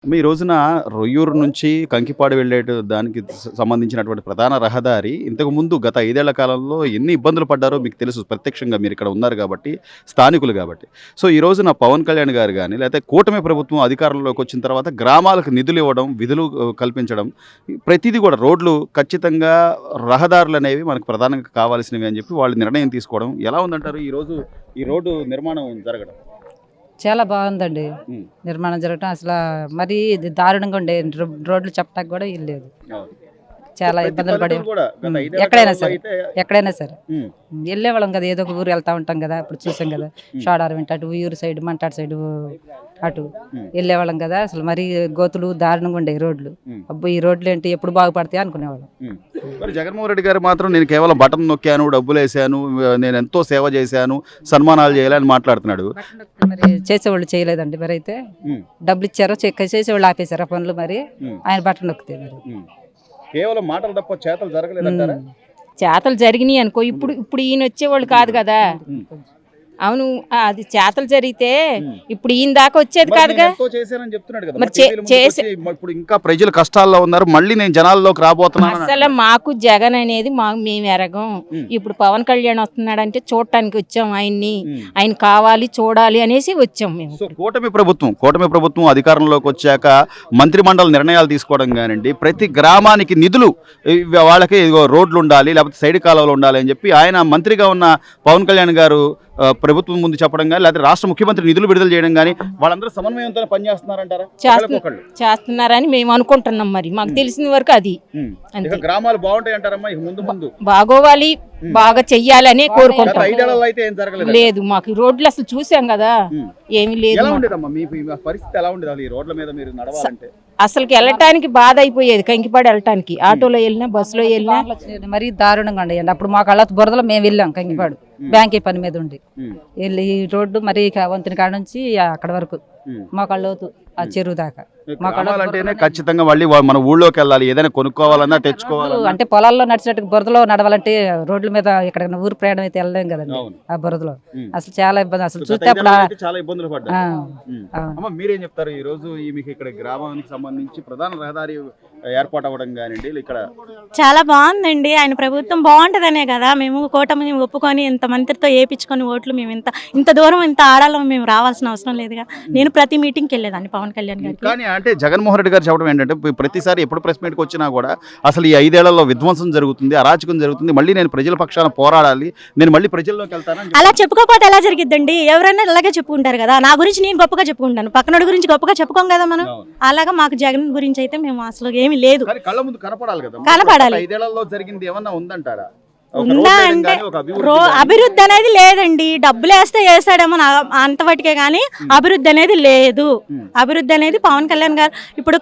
మీ రోజున రొయ్యూరు నుంచి కంకిపాడు వెళ్ళేటు దానికి సంబంధించినటువంటి ప్రధాన రహదారి ఇంతకు ముందు గత 5 ఏళ్ల కాలంలో ఎన్ని ఇబ్బందులు పడ్డారో మీకు తెలుసు. ప్రత్యక్షంగా మీరు ఇక్కడ ఉన్నారు కాబట్టి, స్థానికులు కాబట్టి. సో ఈ రోజున పవన్ కళ్యాణ్ గారు గాని, లేకపోతే కూటమి ప్రభుత్వం అధికారంలోకి వచ్చిన తర్వాత గ్రామాలకు నిధులు ఇవ్వడం, విధులు కల్పించడం, ప్రతిదీ కూడా రోడ్లు ఖచ్చితంగా రహదారులనేవి మనకు ప్రధానంగా కావాల్సినవి అని చెప్పి వాళ్ళు నిర్ణయం తీసుకోవడం ఎలా ఉందంటారు ఈరోజు ఈ రోడ్డు నిర్మాణం జరగడం? చాలా బాగుందండి ఉమ్. నిర్మాణం జరగటం. అసలు మరీ ఇది దారుణంగా ఉండే రోడ్లు చెప్పడానికి కూడా ఇల్లు లేదు. అవును. చాలా ప్రతి ఇబ్బందులు పడే పల్లెటూరు కూడా గత 5 ఏళ్ల ఎక్కడైనా కాలంలో సరే అయితే ఎక్కడైనా సరే ఉమ్, వెళ్ళేవాళ్ళం కదా, ఏదో ఒక ఊరు వెళ్తా ఉంటాం కదా, ఇప్పుడు చూసాం కదా షాడారం వెంట అటు ఊరు సైడ్ మంటాడు సైడ్ అటు వెళ్ళేవాళ్ళం కదా. అసలు మరీ గోతులు దారుణంగా ఉండే రోడ్లు. ఉమ్. అబ్బో ఈ రోడ్లు ఏంటి ఎప్పుడు బాగుపడతాయి అనుకునేవాళ్ళం. ఉమ్. మరి జగన్మోహన్ రెడ్డి గారు మాత్రం నేను కేవలం బటన్ నొక్కాను, డబ్బులు వేసాను, నేను ఎంతో సేవ చేశాను, సన్మానాలు చేయాలని మాట్లాడుతున్నాడు. మరి చేసేవాళ్ళు చేయలేదండి. మరి అయితే ఉమ్, డబ్బులు ఇచ్చారో చేసేవాళ్ళు ఆపేశారు ఆ పనులు. మరి ఉమ్, ఆయన బట్టలు నొక్కితే మరి ఉమ్. కేవలం మాటలు తప్ప చేతలు జరగలేదంటారా? చేతలు జరిగినాయి అనుకో. ఇప్పుడు ఇప్పుడు ఈయన వచ్చేవాళ్ళు కాదు కదా. ఉమ్. అవును, అది చేతలు జరిగితే ఉమ్. ఇప్పుడు ఈయన దాకా వచ్చేది మరి కాదుగా. నేను ఎంతో చేశానని చెప్తున్నాడు కదా. మరి మరి టీవీల ముందుకు చేసే- వచ్చి, ఇప్పుడు ఇంకా ప్రజలు కష్టాల్లో ఉన్నారు, మళ్ళీ నేను జనాల్లోకి రాబోతున్నాను అని అసలు మాకు జగన్ అనేది మేము ఎరగం. ఉమ్. ఇప్పుడు పవన్ కళ్యాణ్ వస్తున్నాడంటే చూడటానికి వచ్చాం ఆయన్ని. ఉమ్. ఆయన కావాలి చూడాలి అనేసి వచ్చాం మేము. సో కూటమి ప్రభుత్వం అధికారంలోకి వచ్చాక మంత్రిమండలి నిర్ణయాలు తీసుకోవడం కానివ్వండి, ప్రతి గ్రామానికి నిధులు వాళ్ళకి ఇదిగో రోడ్లు ఉండాలి, లేకపోతే సైడ్ కాలువలు ఉండాలి అని చెప్పి ఆయన మంత్రిగా ఉన్న పవన్ కళ్యాణ్ గారు ప్రభుత్వం ముందు చెప్పడం కానీ, లేకపోతే రాష్ట్ర ముఖ్యమంత్రి నిధులు విడుదల చేయడం కానీ, వాళ్ళందరూ సమన్వయంతో పనిచేస్తున్నారంటారా? ఒకళ్ళకొకళ్ళు. చేస్తున్నారని మేము అనుకుంటున్నాం. మరి మాకు తెలిసిన వరకు అది ఉమ్. అంతే. ఇక గ్రామాలు బాగుంటాయి అంటారమ్మా ఇక ముందు బాగోవాలి, బాగా చెయ్యాలని గత కోరుకుంటాం. 5 ఏళ్లలో అయితే ఏం జరగలేదు. లేదు, మాకు ఈ రోడ్లు అసలు చూసాం కదా, ఉమ్. ఏమీ లేదు ఎలా మాకు. ఉండేదమ్మా మీ పరిస్థితి? ఎలా ఉండేది అసలు ఈ రోడ్ల మీద మీరు నడవాలంటే? అసలుకి వెళ్ళటానికి బాధ అయిపోయేది. కంకిపాడు వెళ్ళటానికి ఆటోలో వెళ్ళినా బస్సులో వెళ్ళినా మరీ దారుణంగా ఉండేయండి. అప్పుడు మా కళ్ళ బురదలో మేము వెళ్ళాం కంకిపాడు బ్యాంక్ పని మీద ఉండి. ఉమ్. వెళ్ళి ఈ రోడ్డు మరి వంతుని కాడ నుంచి అక్కడ వరకు ఉమ్. మా కళ్ళవుతూ ఆ చెరువు దాకా మా గ్రామాలంటేనే ఖచ్చితంగా మళ్ళీ మన ఊళ్ళోకి వెళ్ళాలి, ఏదైనా కొనుక్కోవాలన్నా తెచ్చుకోవాలన్నా. అంటే పొలాల్లో నడిచినట్టు బురదలో నడవాలంటే రోడ్ల మీద ఇక్కడ ఊరు ప్రయాణం అయితే వెళ్ళలేం కదండి. అవును. ఆ బురదలో ఉమ్. అసలు చాలా ఇబ్బంది. అసలు గత చూస్తే 5 అప్పుడు ఏళ్లలో అయితే చాలా ఇబ్బందులు పడ్డారు. ఉమ్. అవును. అమ్మ మీరేం చెప్తారు? ఈ రోజు మీకు ఇక్కడ గ్రామానికి సంబంధించి ప్రధాన రహదారి ఏర్పాటు అవ్వడం కానివ్వండి, ఇక్కడ చాలా బాగుందండి. ఆయన ప్రభుత్వం బాగుంటదనే కదా మేము కూటమిని ఒప్పుకొని ఇంత మంత్రితో ఏపించుకొని ఓట్లు మేము ఇంత దూరం ఇంత ఆడాలో మేము రావాల్సిన అవసరం లేదుగా. నేను ప్రతి మీటింగ్కి వెళ్ళేదాన్ని పవన్ కళ్యాణ్ గారికి. కానీ అంటే జగన్మోహన్ రెడ్డి గారు చెప్పడం ఏంటంటే, ప్రతిసారి ఎప్పుడు ప్రెస్ మీట్కి వచ్చినా కూడా అసలు ఈ 5 ఏళ్లలో విధ్వంసం జరుగుతుంది, అరాచకం జరుగుతుంది, మళ్ళీ నేను ప్రజల పక్షాన పోరాడాలి, నేను మళ్ళీ ప్రజల్లోకి వెళ్తానని అలా చెప్పుకోకపోతే ఎలా జరిగిద్దండి? ఎవరైనా అలాగే చెప్పుకుంటారు కదా. నా గురించి నేను గొప్పగా చెప్పుకుంటాను, పక్కనోడి గురించి గొప్పగా చెప్పుకోం కదా మనం. అవును. అలాగా మాకు జగన్ గురించి అయితే మేము అసలు ఏమీ లేదు. కానీ కళ్ళ ముందు కనపడాలి కదా. కనపడాలి. 5 ఏళ్లలో జరిగింది ఏమన్నా ఉందంటారా? ఒక ఉందా రోడ్ వేయడం అంటే కానీ, ఒక అభివృద్ధి కానీ? అభివృద్ధి అనేది లేదండి. డబ్బులు వేస్తే వేసాడేమో అంతవరకే కానీ అభివృద్ధి అనేది లేదు. అభివృద్ధి అనేది పవన్ కళ్యాణ్ గారు ఇప్పుడు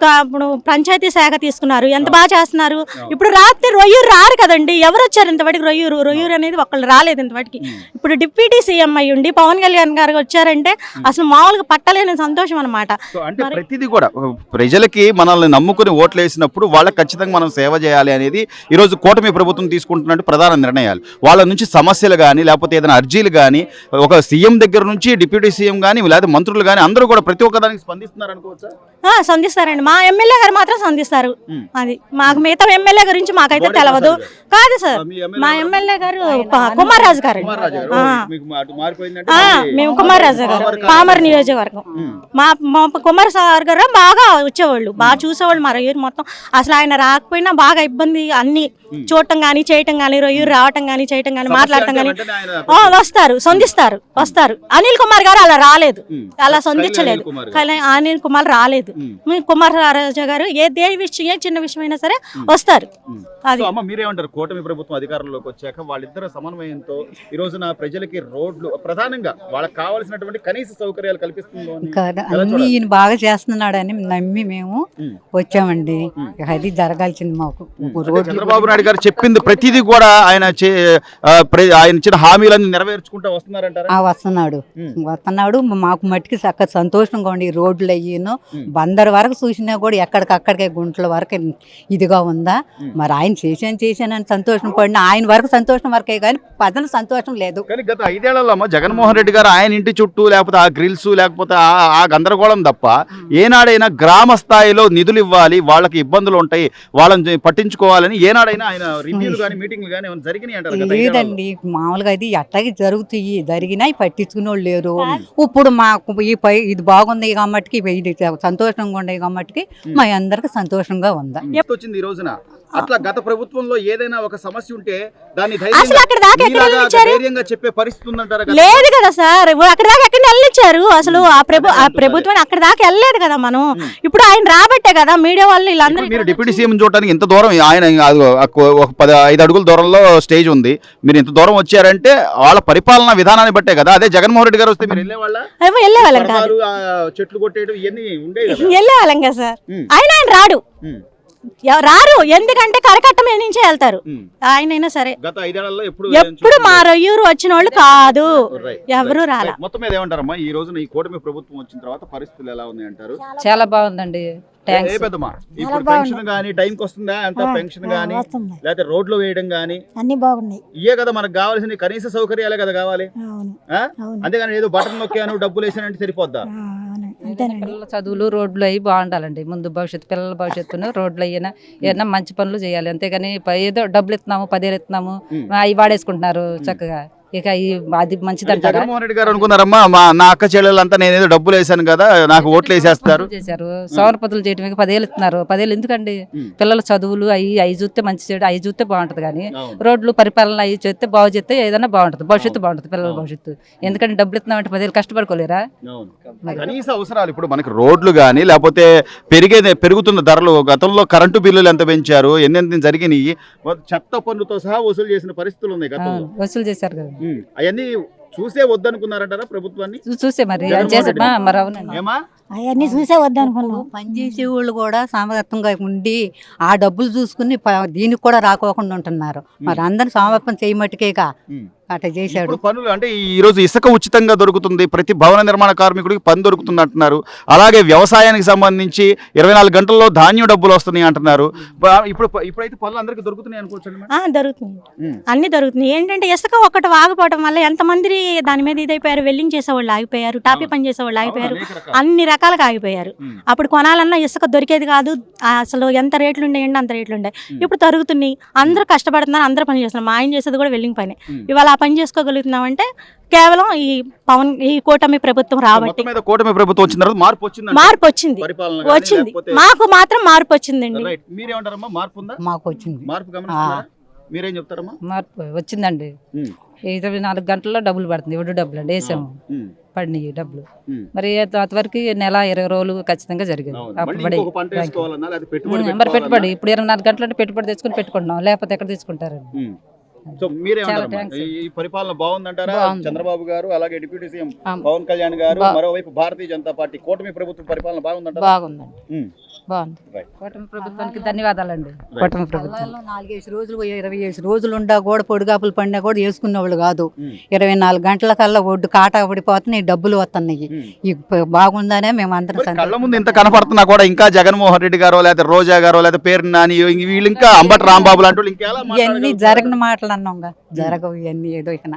పంచాయతీ శాఖ తీసుకున్నారు, ఎంత బాగా చేస్తున్నారు. ఇప్పుడు రాత్రి రొయ్యూరు రారు కదండి. ఎవరు వచ్చారు ఇంతవాటికి? రొయ్యూరు అనేది ఒకళ్ళు రాలేదు ఇంతవాటికి. ఇప్పుడు డిప్యూటీ సీఎం అయ్యుండి పవన్ కళ్యాణ్ గారు వచ్చారంటే అసలు మామూలుగా పట్టలేని సంతోషం అనమాట. సో అంటే ప్రతిదీ కూడా ప్రజలకి మనల్ని నమ్ముకుని ఓట్లు వేసినప్పుడు వాళ్ళకి ఖచ్చితంగా మనం సేవ చేయాలి అనేది ఈరోజు కూటమి ప్రభుత్వం తీసుకుంటున్నట్టు ప్రధాన నిర్ణయాలు. వాళ్ళ నుంచి సమస్యలు కానీ, లేకపోతే ఏదైనా అర్జీలు కానీ, ఒక సీఎం దగ్గర నుంచి డిప్యూటీ సీఎం కానీ, లేదా మంత్రులు కానీ అందరూ కూడా ప్రతి ఒక్కదానికి స్పందిస్తున్నారు అనుకోవచ్చా? సంధిస్తారండి. మా ఎమ్మెల్యే గారు మాత్రం సంధిస్తారు. అది మాకు మిగతా ఎమ్మెల్యే గురించి మాకైతే తెలియదు. కాదు సార్, మా ఎమ్మెల్యే గారు కుమార్ రాజు గారు. కుమార్ రాజు గారు మీకు అటు మారిపోయిందంటే మేము కుమార్ రాజు గారు పామర్ నియోజకవర్గం. మా కుమార్ సార్ గారు బాగా వచ్చేవాళ్ళు, బాగా చూసేవాళ్ళు మా రొయ్యూరు మొత్తం. అసలు ఆయన రాకపోయినా బాగా ఇబ్బంది అన్ని చూడటం కానీ చేయటం కానీ, రొయ్యూరు రావటం కానీ చేయటం కానీ మాట్లాడటం కానీ వస్తారు, వస్తారు. అనిల్ కుమార్ గారు అలా రాలేదు, అలా సంధించలేదు. అనిల్ కుమార్ రాలేదు. కుమార్ రాజా గారు ఏ చిన్న విషయం అయినా సరే వస్తారు. అది అమ్మ మీరేమంటారు? కూటమి ప్రభుత్వం అధికారంలోకి వచ్చాక వాళ్ళిద్దరు సమన్వయంతో ఈ రోజున ప్రజలకి రోడ్లు ప్రధానంగా వాళ్ళకి కావాల్సినటువంటి కనీస సౌకర్యాలు కల్పిస్తుందో అన్ని ఈయన బాగా చేస్తున్నాడని నమ్మి మేము వచ్చామండి. అది జరగాల్సింది మాకు. చంద్రబాబు నాయుడు గారు చెప్పింది ప్రతిదీ కూడా ఆయన ఆయన ఇచ్చిన హామీలన్నీ నెరవేర్చుకుంటూ వస్తున్నారంటారా? వస్తున్నాడు మాకు మట్టికి చక్కగా సంతోషంగా ఉండి ఈ రోడ్లు అయ్యిను బందర్ వరకు చూసినా కూడా ఎక్కడికక్కడికే గుంటల వరకు ఇదిగా ఉందా. మరి ఆయన చేశానని సంతోషం పడినా ఆయన వరకు సంతోషం వరకే కానీ ప్రజలు సంతోషం లేదు. కానీ గత 5 ఏళ్లలో అమ్మ జగన్మోహన్ రెడ్డి గారు ఆయన ఇంటి చుట్టూ లేకపోతే ఆ గ్రిల్స్ లేకపోతే ఆ గందరగోళం తప్ప ఏనాడైనా గ్రామ స్థాయిలో నిధులు ఇవ్వాలి, వాళ్ళకి ఇబ్బందులు ఉంటాయి, వాళ్ళని పట్టించుకోవాలని ఏనాడైనా ఆయన రివ్యూలు కానీ మీటింగ్లు కానీ ఏమైనా జరిగినాయి అంటారు గత 5 ఏళ్లలో? లేదండి, మామూలుగా ఇది అట్లాగే జరుగుతాయి, జరిగినాయి పట్టించుకునే వాళ్ళు లేరు. ఇప్పుడు మాకు ఇది బాగుంది కాబట్టి ఇది సంతోషంగా ఉండే కాబట్టి మా అందరికి సంతోషంగా ఉందా. ఎంత వచ్చింది ఈ రోజున? అట్లా గత ప్రభుత్వంలో ఏదైనా ఒక సమస్య ఉంటే దాన్ని అసలు అక్కడ దాకా ఎక్కడ వెళ్ళిచ్చారు? ధైర్యంగా చెప్పే పరిస్థితి ఉందంటారా? లేదు కదా సార్, అక్కడ దాకా ఎక్కడ వెళ్ళిచ్చారు? అసలు ఆ ప్రభుత్వం అక్కడ దాకా వెళ్ళలేదు కదా. మనం ఇప్పుడు ఆయన రాబట్టే కదా మీడియా వాళ్ళు వీళ్ళందరూ. మీరు డిప్యూటీ సీఎం చూడడానికి ఇంత దూరం ఆయన ఒక 5 అడుగుల దూరంలో స్టేజ్ ఉంది, మీరు ఇంత దూరం వచ్చారంటే వాళ్ళ పరిపాలనా విధానాన్ని బట్టే కదా. అదే జగన్మోహన్ రెడ్డి గారు వస్తే మీరు వెళ్ళేవాళ్ళం కాదు, చెట్లు కొట్టేయడం ఇవన్నీ ఉండేవి, వెళ్ళేవాళ్ళం కదా సార్. ఆయన రాడు, రారు, ఎందుకంటే కరకట్ట మీద నుంచే వెళ్తారు. ఆయనైనా సరే గత 5 ఏళ్లలో ఎప్పుడు మా రొయ్యూరు వచ్చిన వాళ్ళు కాదు, ఎవరు రాలా. మొత్తం మీద ఏమంటారమ్మా ఈ రోజున ఈ కూటమి ప్రభుత్వం వచ్చిన తర్వాత పరిస్థితులు ఎలా ఉన్నాయి అంటారు? చాలా బాగుందండి. పెద్దమ్మా ఇప్పుడు పెన్షన్ గానీ టైంకి వస్తుందా? అంత పెన్షన్ గానీ లేకపోతే రోడ్లు వేయడం గానీ అన్ని బాగున్నాయి. ఇయే కదా మనకు కావాల్సిన కనీస సౌకర్యాలే కదా కావాలి. అంతేగాని ఏదో బటన్ నొక్కాను డబ్బులు వేసానంటే సరిపోద్దా? పిల్లల చదువులు రోడ్లు అవి బాగుండాలండి. ముందు భవిష్యత్తు పిల్లల భవిష్యత్తును రోడ్లు అయినా ఏదైనా మంచి పనులు చేయాలి. అంతేగాని ఏదో డబ్బులు ఇస్తున్నాము 10,000 ఇస్తున్నాము అవి వాడేసుకుంటున్నారు చక్కగా. ఇక అది మంచిదంటారా? జగన్మోహన్ రెడ్డి గారు అనుకున్నారమ్మా నా అక్క చెల్లెలంతా నేనేదో డబ్బులు వేసాను కదా నాకు ఓట్లు వేసేస్తారు చేశారు. సౌరపతులు చేయడానికి 10,000 ఇస్తున్నారు. 10,000 ఎందుకండి? పిల్లల చదువులు అవి చూస్తే మంచి చేయడం అవి చూస్తే బాగుంటది. కానీ రోడ్లు పరిపాలన అవి చేస్తే బాగు చేస్తే ఏదైనా బాగుంటది, భవిష్యత్తు బాగుంటది, పిల్లల భవిష్యత్తు. ఎందుకంటే డబ్బులు ఇస్తున్నామంటే 10,000 కష్టపడుకోలేరా? కనీస అవసరాలు ఇప్పుడు మనకి రోడ్లు కానీ లేకపోతే పెరుగుతున్న ధరలు, గతంలో కరెంటు బిల్లులు ఎంత పెంచారు, ఎన్ని జరిగినాయి, చెత్త పన్నుతో సహా వసూలు చేసిన పరిస్థితులు ఉన్నాయి గతంలో. వసూలు చేశారు కదా, అవన్నీ చూసే వద్దనుకున్నారంటారా ప్రభుత్వాన్ని? చూసే మరి మరి అవునండి, అవన్నీ చూసే వద్దనుకున్నాం. పనిచేసే వాళ్ళు కూడా సామర్థ్యంగా ఉండి ఆ డబ్బులు చూసుకుని దీనికి కూడా రాకోకుండా ఉంటున్నారు. మరి అందరు సమర్పణ చేయమట్టుకేగా అట్లా చేశాడు. పనులు అంటే ఈ రోజు ఇసుక ఉచితంగా దొరుకుతుంది, ప్రతి భవన నిర్మాణ కార్మికుడికి పని దొరుకుతుంది అంటున్నారు. అలాగే వ్యవసాయానికి సంబంధించి 24 గంటల్లో ధాన్యం డబ్బులు వస్తున్నాయి అంటున్నారు. ఇప్పుడైతే పనులు అందరికీ దొరుకుతున్నాయి అనుకోవచ్చు. దొరుకుతుంది, అన్ని దొరుకుతున్నాయి. ఏంటంటే ఇసుక ఒకటి ఆగిపోవడం వల్ల ఎంతమంది దాని మీద ఇదైపోయారు. వెల్డింగ్ చేసేవాళ్ళు ఆగిపోయారు, టాపీ పని చేసేవాళ్ళు ఆగిపోయారు, అన్ని రకాలుగా ఆగిపోయారు. అప్పుడు కొనాలన్నా ఇసుక దొరికేది కాదు. అసలు ఎంత రేట్లు ఉండేయండి అంత రేట్లు ఉండే. ఇప్పుడు దొరుకుతున్నాయి, అందరూ కష్టపడుతున్నారు, అందరూ పని చేస్తున్నారు. మా ఆయన చేసేది కూడా వెల్డింగ్ పని. ఇవాళ పని చేసుకోగలుగుతున్నామంటే కేవలం ఈ కూటమి ప్రభుత్వం రాబట్టి. కూటమి ప్రభుత్వం వచ్చిన తర్వాత మార్పు వచ్చింది. మాకు మాత్రం మార్పు వచ్చిందండి. మీరేమంటారమ్మా? మార్పు ఉందా? మాకు వచ్చింది. మార్పు గమనిస్తున్నారా? మీరేం చెప్తారమ్మా? మార్పు వచ్చిందండి. 24 గంటల్లో డబ్బులు పడుతుంది. ఎవడు డబ్బులు అండి వేసాము, పడినాయి డబ్బులు. మరి అంతవరకు నెల 20 రోజులు ఖచ్చితంగా జరిగింది. అప్పుడు మరి పెట్టుబడి ఇప్పుడు 24 గంటలు అంటే పెట్టుబడి తెచ్చుకొని పెట్టుకుంటున్నాం, లేకపోతే ఎక్కడ తెచ్చుకుంటారండి? సో ఈ పరిపాలన బాగుందంటారా? చంద్రబాబు గారు అలాగే డిప్యూటీ సీఎం పవన్ కళ్యాణ్ గారు, మరోవైపు భారతీయ జనతా పార్టీ కూటమి ప్రభుత్వం పరిపాలన బాగుందంటారా? బాగుందండి, బాగుంది. కూటమి ప్రభుత్వానికి ధన్యవాదాలండి. కూటమి ప్రభుత్వం 4 రోజులు 25 రోజులు ఉండా కూడా పొడిగాపులు పడినా కూడా వేసుకునేవాళ్ళు కాదు. 24 గంటల కల్లా ఒడ్డు కాటా పడిపోతున్నాయి, డబ్బులు వస్తున్నాయి. బాగుందనే మేము అందరం కళ్ళ ముందు ఇంత కనపడుతున్నా కూడా ఇంకా జగన్మోహన్ రెడ్డి గారో లేదా రోజా గారో లేదా పేరు నాని వీళ్ళు ఇంకా అంబటి రాంబాబు లాంటి ఇవన్నీ జరగని మాటలు అన్నాంగా, జరగవు ఇవన్నీ. ఏదో ఇక